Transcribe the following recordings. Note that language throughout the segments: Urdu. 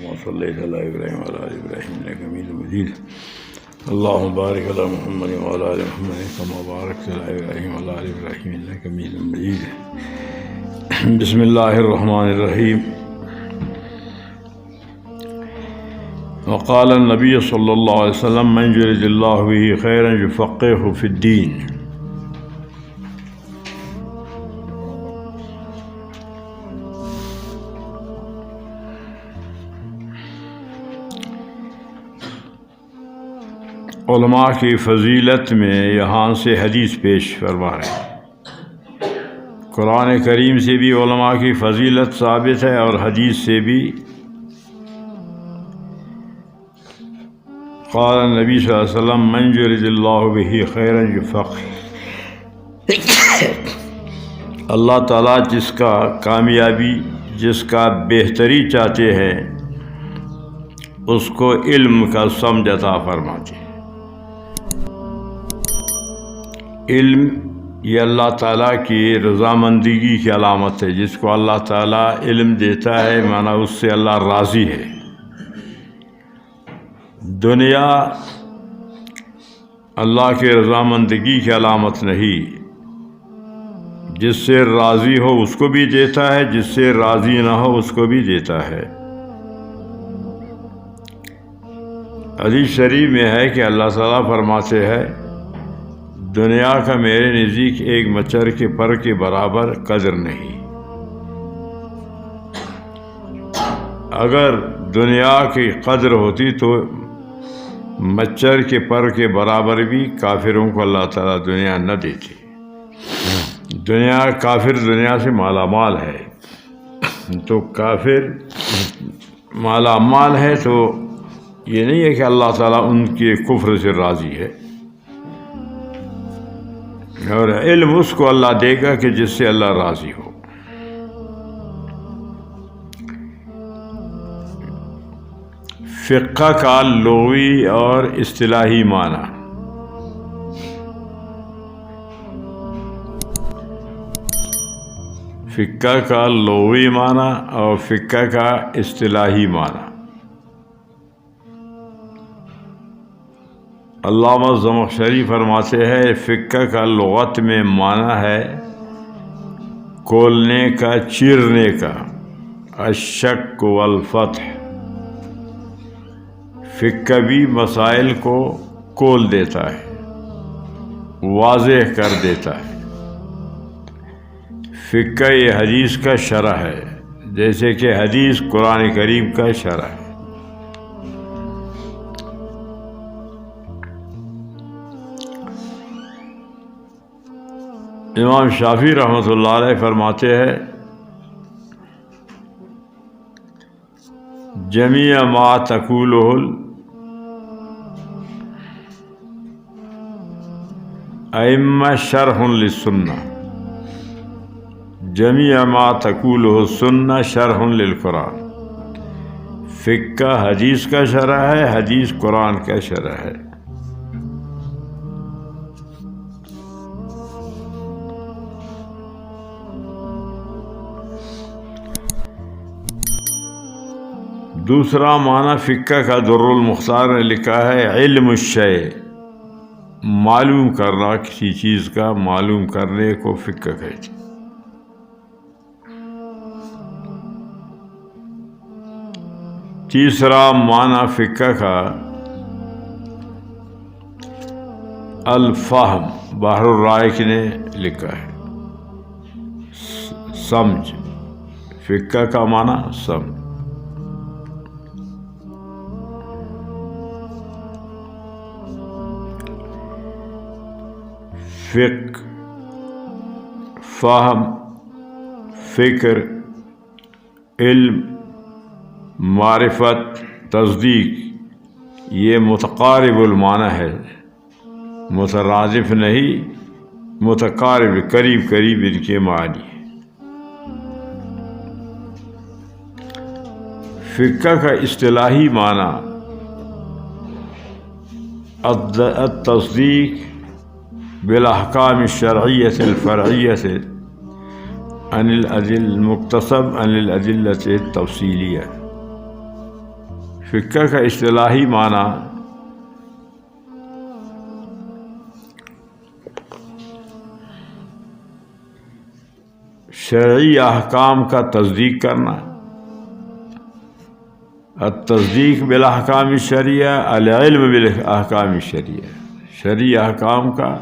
وصليت على إبراهيم وعلى آل إبراهيم إنك حميد مجيد. اللهم بارك على محمد وعلى آل محمد كما باركت على إبراهيم وعلى آل إبراهيم إنك حميد مجيد. بسم الله الرحمن الرحيم. وقال النبي صلى الله عليه وسلم من يرد الله به خيرا يفقهه في الدين. علماء کی فضیلت میں یہاں سے حدیث پیش فرما رہے ہیں. قرآن کریم سے بھی علماء کی فضیلت ثابت ہے اور حدیث سے بھی. قال النبی صلی اللہ علیہ وسلم من یرد اللہ بہ خیرا یفقہہ. اللہ تعالیٰ جس کا کامیابی، جس کا بہتری چاہتے ہیں اس کو علم کا سمجھ عطا فرماتے ہیں. علم یہ اللہ تعالیٰ کی رضامندگی کی علامت ہے. جس کو اللہ تعالیٰ علم دیتا ہے مانا اس سے اللہ راضی ہے. دنیا اللہ کی رضامندگی کی علامت نہیں. جس سے راضی ہو اس کو بھی دیتا ہے، جس سے راضی نہ ہو اس کو بھی دیتا ہے. حدیث شریف میں ہے کہ اللہ تعالیٰ فرماتے ہیں دنیا کا میرے نزدیک ایک مچھر کے پر کے برابر قدر نہیں. اگر دنیا کی قدر ہوتی تو مچھر کے پر کے برابر بھی کافروں کو اللہ تعالیٰ دنیا نہ دیتی. کافر دنیا سے مالا مال ہے، تو کافر مالا مال ہے تو یہ نہیں ہے کہ اللہ تعالیٰ ان کے کفر سے راضی ہے. اور علم اس کو اللہ دے گا کہ جس سے اللہ راضی ہو. فقہ کا لغوی اور اصطلاحی معنی. فقہ کا لغوی معنی اور فقہ کا اصطلاحی معنی. علامہ زمخشری فرماتے ہیں فقہ کا لغت میں معنی ہے کھولنے کا، چیرنے کا. الشق والفتح. فقہ بھی مسائل کو کھول دیتا ہے، واضح کر دیتا ہے. فقہ یہ حدیث کا شرح ہے، جیسے کہ حدیث قرآن کریم کا شرح ہے. امام شافعی رحمۃ اللہ علیہ فرماتے ہیں جمیع ما تقولہ الائمہ شرح للسنہ. جمیع ما تقولہ السنہ شرح للقرآن. فقہ حدیث کا شرح ہے، حدیث قرآن کا شرح ہے. دوسرا معنی فقہ کا در المختار نے لکھا ہے علم الشیء. معلوم کرنا، کسی چیز کا معلوم کرنے کو فقہ کہتے. تیسرا معنی فقہ کا الفہم. بحر الرائق نے لکھا ہے سمجھ. فقہ کا معنی سمجھ. فقہ، فہم، فکر، علم، معرفت، تصدیق یہ متقارب المعنی ہے. مترادف نہیں، متقارب، قریب قریب ان کے معنی ہیں. فقہ کا اصطلاحی معنی التصدیق بالاحکام الشرعیۃ الفرعیۃ عن المکتسب عن الادلۃ التفصیلیہ. فقہ کا اصطلاحی معنی شرعی احکام کا تصدیق کرنا. التصدیق بالاحکام الشرعیہ العلم بالاحکام الشرعیہ. شرعی احکام کا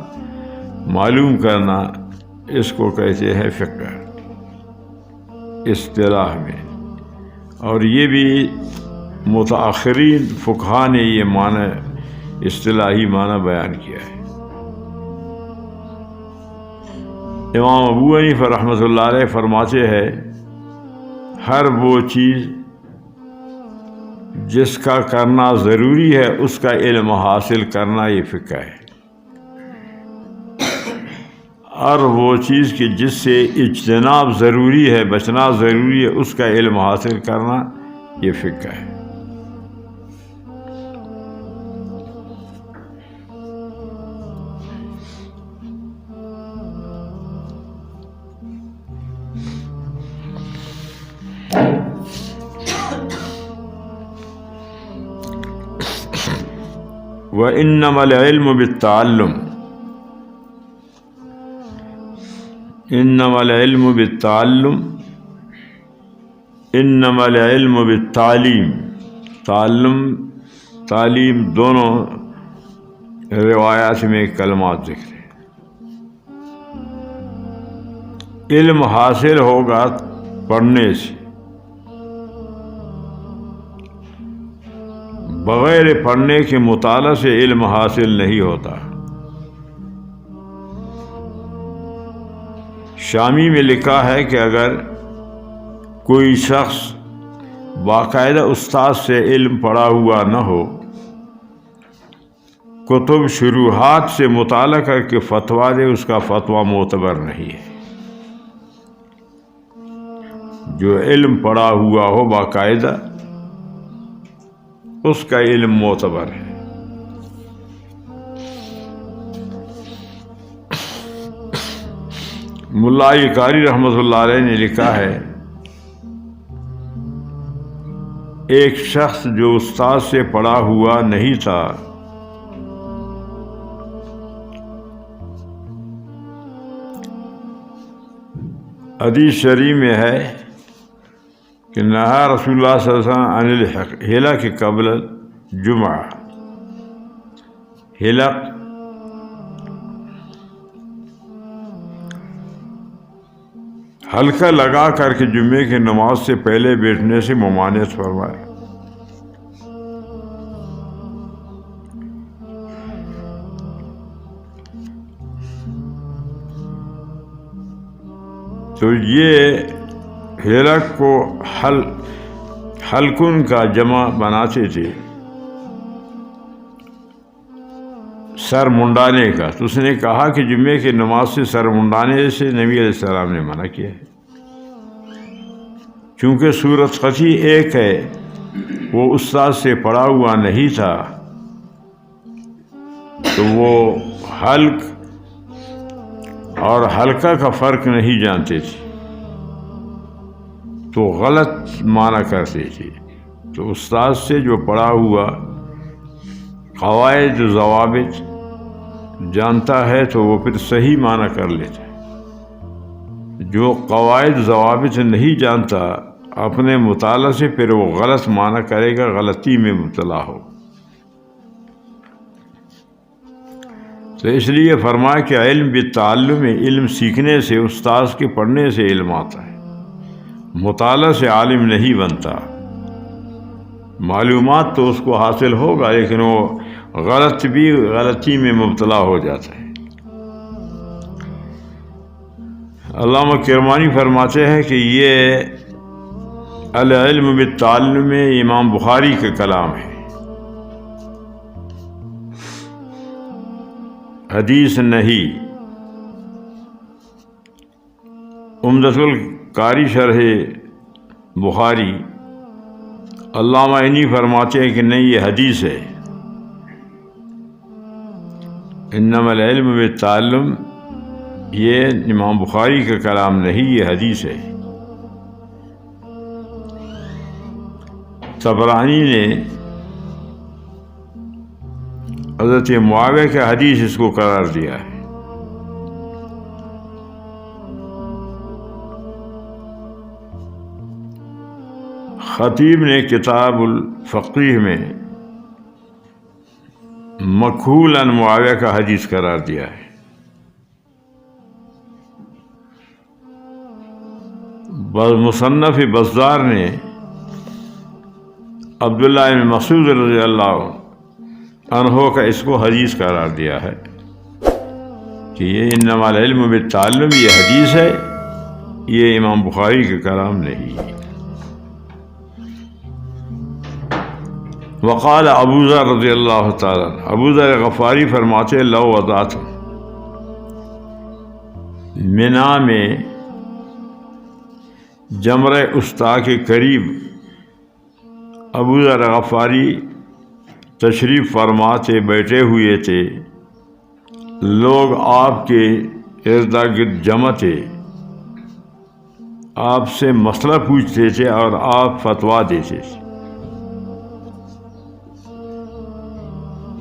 معلوم کرنا، اس کو کہتے ہیں فقہ اصطلاح میں. اور یہ بھی متاخرین فقہا نے یہ معنی اصطلاحی معنی بیان کیا ہے. امام ابو حنیفہ رحمۃ اللہ علیہ فرماتے ہیں ہر وہ چیز جس کا کرنا ضروری ہے اس کا علم حاصل کرنا یہ فقہ ہے، اور وہ چیز کہ جس سے اجتناب ضروری ہے، بچنا ضروری ہے، اس کا علم حاصل کرنا یہ فقہ ہے. وَإِنَّمَا الْعِلْمُ بِالتَّعَلُّمِ. انما العلم بالتعلم، انما العلم بالتعلیم. تعلیم دونوں روایات میں کلمات ذکر ہیں. علم حاصل ہوگا پڑھنے سے، بغیر پڑھنے کے مطالعہ سے علم حاصل نہیں ہوتا. شامی میں لکھا ہے کہ اگر کوئی شخص باقاعدہ استاد سے علم پڑھا ہوا نہ ہو، کتب شروحات سے مطالعہ کر کے فتویٰ دے، اس کا فتویٰ معتبر نہیں ہے. جو علم پڑھا ہوا ہو باقاعدہ، اس کا علم معتبر ہے. ملا قاری رحمۃ اللہ علیہ نے لکھا ہے ایک شخص جو استاد سے پڑھا ہوا نہیں تھا، حدیث شریف میں ہے کہ نہا رسول اللہ صلی اللہ علیہ وسلم عن الحلق قبل الجمعہ. حلق حلقہ لگا کر کے جمعے کی نماز سے پہلے بیٹھنے سے ممانعت فرمائے. تو یہ حلق کو حلقن کا جمع بناتے تھے، سر منڈانے کا. تو اس نے کہا کہ جمعے کی نماز سے سر منڈانے سے نبی علیہ السلام نے منع کیا ہے، چونکہ صورت قطعی ایک ہے، وہ استاد سے پڑھا ہوا نہیں تھا، تو وہ حلق اور حلقہ کا فرق نہیں جانتے تھے، تو غلط معنی کرتے تھے. تو استاد سے جو پڑھا ہوا قواعد و ضوابط جانتا ہے تو وہ پھر صحیح معنی کر لیتا ہے. جو قواعد ضوابط نہیں جانتا اپنے مطالعہ سے پھر وہ غلط معنی کرے گا، غلطی میں مبتلا ہو. تو اس لیے فرمایا کہ علم بالتعلم، علم سیکھنے سے، استاد کے پڑھنے سے علم آتا ہے، مطالعہ سے عالم نہیں بنتا. معلومات تو اس کو حاصل ہوگا لیکن وہ غلطی میں مبتلا ہو جاتا ہے. علامہ کرمانی فرماتے ہیں کہ یہ العلم بالتعلم امام بخاری کا کلام ہے، حدیث نہیں. عمدۃ القاری شرح بخاری علامہ عینی فرماتے ہیں کہ نہیں، یہ حدیث ہے. انما العلم بالتعلم یہ امام بخاری کا کلام نہیں، یہ حدیث ہے۔ طبرانی نے حضرت معاویہ کا حدیث اس کو قرار دیا ہے۔ خطیب نے کتاب الفقیہ میں مکحول عن معاویہ کا حدیث قرار دیا ہے۔ مصنف بزار نے عبداللہ بن مسعود رضی اللہ عنہ کا اس کو حدیث قرار دیا ہے کہ یہ انما العلم بالتعلم، یہ حدیث ہے، یہ امام بخاری کا کلام نہیں ہے۔ وقال ابو ذر رضی اللہ تعالی، ابو ذر غفاری فرماتے لو وضعت منا میں جمرہ استا کے قریب ابو ذر غفاری تشریف فرما تھے، بیٹھے ہوئے تھے، لوگ آپ کے ارد گرد جمع تھے، آپ سے مسئلہ پوچھتے تھے اور آپ فتویٰ دیتے تھے۔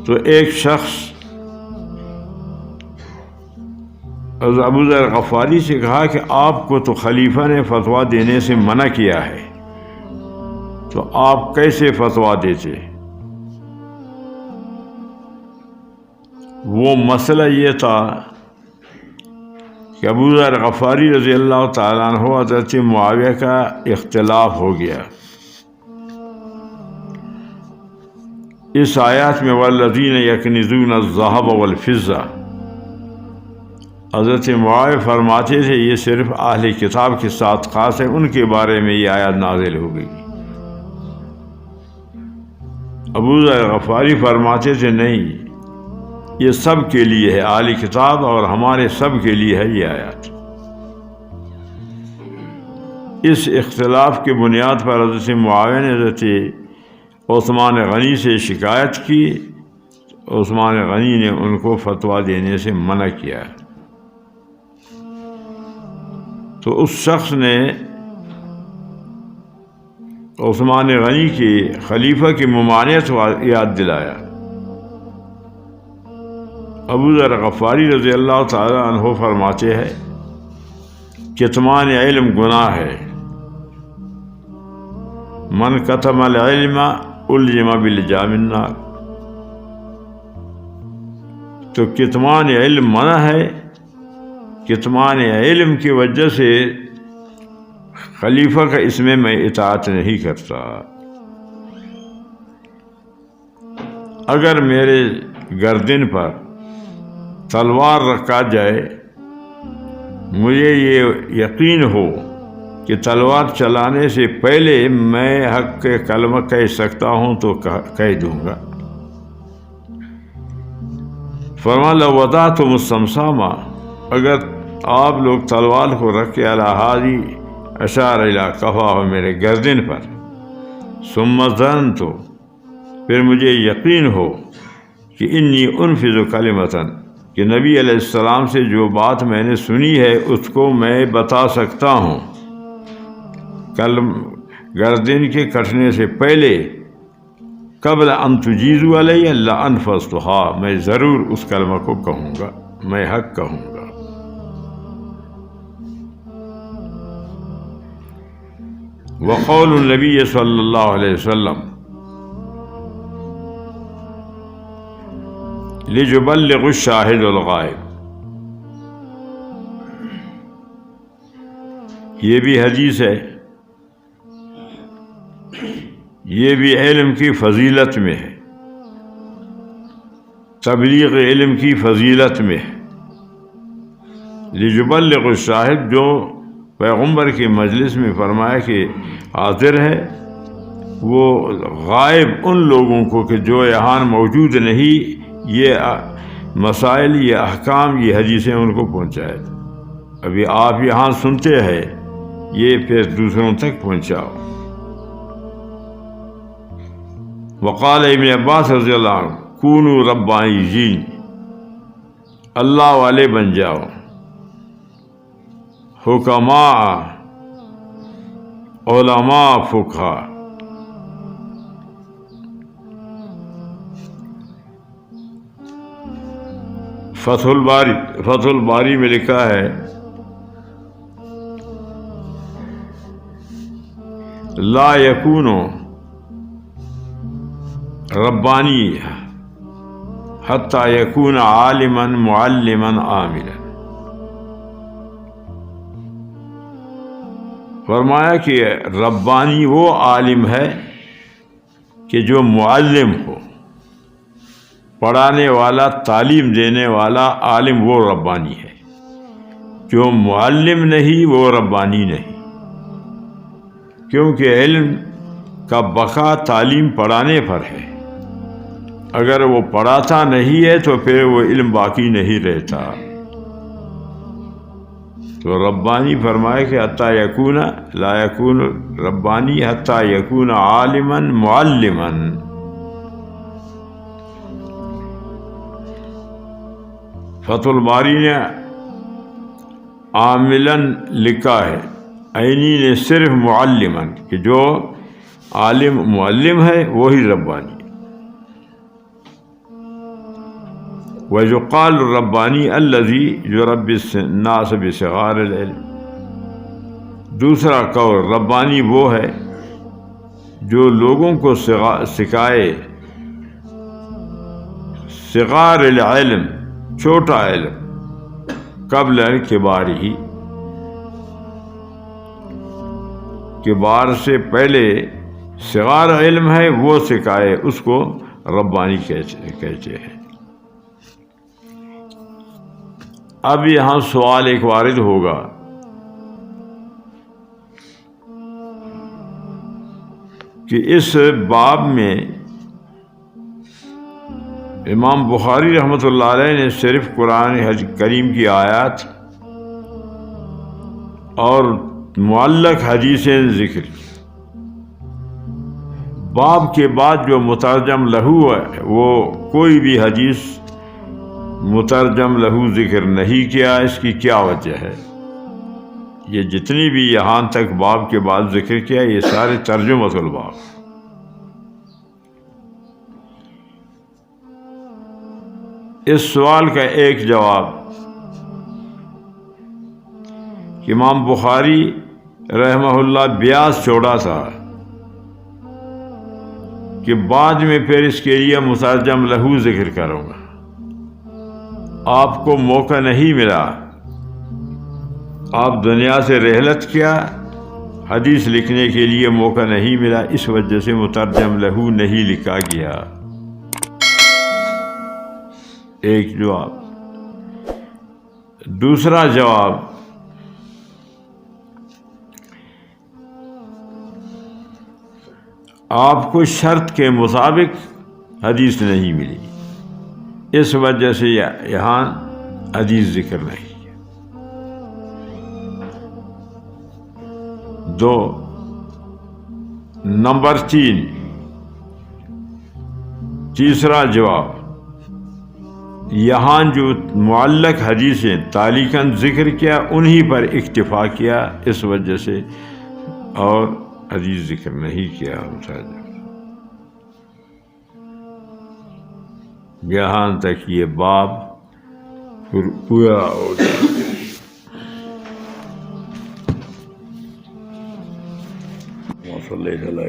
تو ایک شخص ابو ذر غفاری سے کہا کہ آپ کو تو خلیفہ نے فتویٰ دینے سے منع کیا ہے، تو آپ کیسے فتویٰ دیتے؟ وہ مسئلہ یہ تھا کہ ابو ذر غفاری رضی اللہ تعالیٰ عنہ حضرت معاویہ کا اختلاف ہو گیا۔ اس آیات میں والذین یکنزون الذہب والفضہ، حضرت معاویہ فرماتے تھے یہ صرف اہل کتاب کے ساتھ خاص ہے، ان کے بارے میں یہ آیات نازل ہو گئی۔ ابو ذر غفاری فرماتے تھے نہیں، یہ سب کے لیے ہے، اہل کتاب اور ہمارے سب کے لیے ہے یہ آیات۔ اس اختلاف کے بنیاد پر حضرت معاویہ نے حضرت عثمان غنی سے شکایت کی، عثمان غنی نے ان کو فتویٰ دینے سے منع کیا۔ تو اس شخص نے عثمان غنی کے خلیفہ کی ممانعت یاد دلایا۔ ابو ذر غفاری رضی اللہ تعالی عنہ فرماتے ہیں کتمان علم گناہ ہے، من کتم العلم الجم بالجام النار، تو کتمان علم منع ہے، کتمان علم کی وجہ سے خلیفہ کا اس میں اطاعت نہیں کرتا۔ اگر میرے گردن پر تلوار رکھا جائے، مجھے یہ یقین ہو کہ تلوار چلانے سے پہلے میں حق کے کلمہ کہہ سکتا ہوں تو کہہ دوں گا۔ فرمایا لو وضعتم السمسامہ، اگر آپ لوگ تلوار کو رکھ کے الہادی اشار الی کفا ہو میرے گردن پر، ثم ظننت، پھر مجھے یقین ہو کہ انی انفذ کلمۃ، کہ نبی علیہ السلام سے جو بات میں نے سنی ہے اس کو میں بتا سکتا ہوں، گردن کے کٹنے سے پہلے قبل ان تجیزوا علی لانفذتها، میں ضرور اس کلمہ کو کہوں گا، میں حق کہوں گا۔ وقول النبی صلی اللہ علیہ وسلم لِيُبَلِّغُ الشَّاهِدُ الْغَائِبَ، یہ بھی حدیث ہے، یہ بھی علم کی فضیلت میں ہے، تبلیغ علم کی فضیلت میں ہے۔ لِيُبَلِّغُ الشَّاهِد، جو پیغمبر کی مجلس میں فرمایا کہ حاضر ہے، وہ غائب ان لوگوں کو کہ جو یہاں موجود نہیں، یہ مسائل، یہ احکام، یہ حدیثیں ان کو پہنچائے۔ ابھی آپ یہاں سنتے ہیں، یہ پھر دوسروں تک پہنچاؤ۔ وقال ابن عباس رضی اللہ عنہ کونوا ربانیین، اللہ والے بن جاؤ، حکماء، علماء، فقہا۔ فتح الباری میں لکھا ہے لا یکون ربانی حتی یکون عالما معلما عاملا۔ فرمایا کہ ربانی وہ عالم ہے کہ جو معلم ہو، پڑھانے والا، تعلیم دینے والا عالم، وہ ربانی ہے۔ جو معلم نہیں وہ ربانی نہیں، کیونکہ علم کا بقا تعلیم پڑھانے پر ہے۔ اگر وہ پڑھاتا نہیں ہے تو پھر وہ علم باقی نہیں رہتا۔ تو ربانی فرمائے کہ حتی یکون، لا یکون ربانی حتی یکون عالما معلما۔ فتح الباری نے عاملاً لکھا ہے، عینی نے صرف معلماً، کہ جو عالم معلم ہے وہی ربانی۔ وَيُقَالُ الرَّبَّانِي الَّذِي يُرَبِّي النَّاسَ بِصِغَارِ الْعِلْمِ۔ دوسرا قول، ربانی وہ ہے جو لوگوں کو سکھائے صغار العلم، چھوٹا علم، قبل الکبار ہی، کبار سے پہلے صغار علم ہے وہ سکھائے، اس کو ربانی کہتے ہیں۔ اب یہاں سوال ایک وارد ہوگا کہ اس باب میں امام بخاری رحمۃ اللہ علیہ نے صرف قرآن کریم کی آیات اور معلق حدیثیں ذکر کی۔ باب کے بعد جو مترجم لہو ہے وہ کوئی بھی حدیث مترجم لہو ذکر نہیں کیا۔ اس کی کیا وجہ ہے؟ یہ جتنی بھی یہاں تک باب کے بعد ذکر کیا یہ سارے ترجمۃ الباب۔ اس سوال کا ایک جواب کہ امام بخاری رحمہ اللہ بیاس چھوڑا تھا کہ بعد میں پھر اس کے لیے مترجم لہو ذکر کروں گا۔ آپ کو موقع نہیں ملا، آپ دنیا سے رحلت کیا، حدیث لکھنے کے لیے موقع نہیں ملا، اس وجہ سے مترجم لہو نہیں لکھا گیا۔ ایک جواب۔ دوسرا جواب، آپ کو شرط کے مطابق حدیث نہیں ملی، اس وجہ سے یہاں حدیث ذکر نہیں ہے۔ دو، نمبر 3، تیسرا جواب، یہاں جو معلق حدیثیں تعلیقاً ذکر کیا انہی پر اکتفا کیا، اس وجہ سے اور حدیث ذکر نہیں کیا۔ یہاں تک یہ باب پورا ہو گیا۔